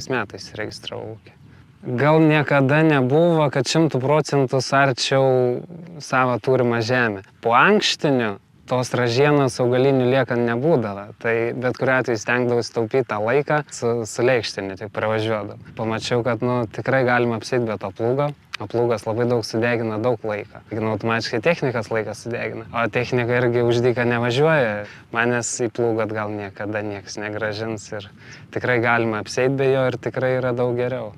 metais registravau ūkį. Gal niekada nebuvo, kad 100% arčiau savo turimą žemę. Po ankštiniu tos ražienos augalinių liekant nebūdavo. Tai bet kuriuo atveju stengdavausi taupyti tą laiką, su leikštiniu tik pravažiuodavau. Pamačiau, kad tikrai galima apsieiti be to plūgo. O plūgas labai daug sudegina daug laiko. Automatiškai technikas laiką sudegina. O technika irgi už dyką nevažiuoja. Manęs į plūgą atgal niekada niekas negrąžins ir tikrai galima apsieiti be jo ir tikrai yra daug geriau.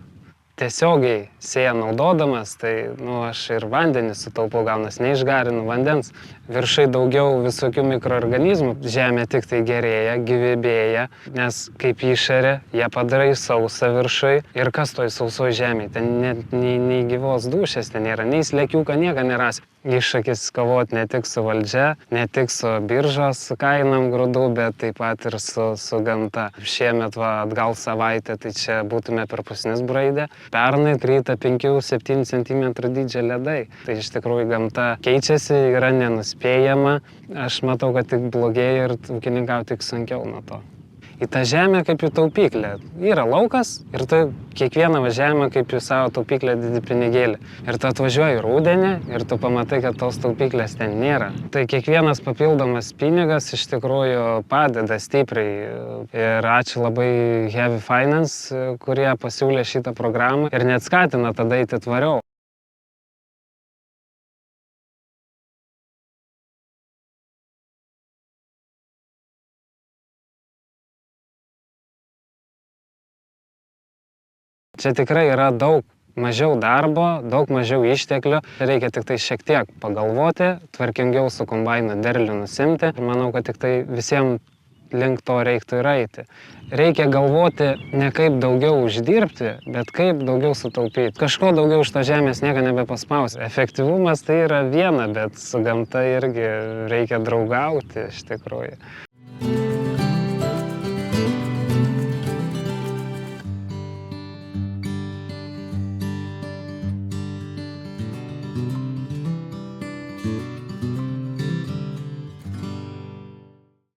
Tiesiogiai sėją naudodamas, tai aš ir vandenį sutaupau, gaunas neišgarinu vandens. Viršai daugiau visokių mikroorganizmų, žemė tik tai gerėja, gyvybėja, nes kaip išorė, jie padarai sausą viršai. Ir kas toj sausoj žemėje, ten nei gyvos dūšės, ten nėra, nei slekiuką, nieko nerasi. Iššūkis kovoti ne tik su valdžia, ne tik su biržos kainam grūdų, bet taip pat ir su gamta. Šiemet atgal savaitę, tai čia būtume per pusnis braidę. Pernai krita 5-7 cm dydžio ledai. Tai iš tikrųjų gamta keičiasi, yra nenuspėjama. Aš matau, kad tik blogėja ir ūkininkauti tik sunkiau nuo to. Į tą žemę kaip į taupyklę. Yra laukas ir tu kiekvieną važiavimą kaip į savo taupyklę didi pinigėlį. Ir tu atvažiuoji rudenį ir tu pamatai, kad tos taupyklės ten nėra. Tai kiekvienas papildomas pinigas iš tikrųjų padeda stipriai. Ir ačiū labai Heavy Finance, kurie pasiūlė šitą programą ir net skatina tada eiti tvariau. Čia tikrai yra daug mažiau darbo, daug mažiau išteklių. Reikia tik tai šiek tiek pagalvoti, tvarkingiau su kombainu derlių nusimti. Manau, kad tik tai visiems link to reiktų ir eiti. Reikia galvoti ne kaip daugiau uždirbti, bet kaip daugiau sutaupyti. Kažko daugiau iš to žemės nieko nebepaspausi. Efektyvumas tai yra viena, bet su gamta irgi reikia draugauti iš tikrųjų.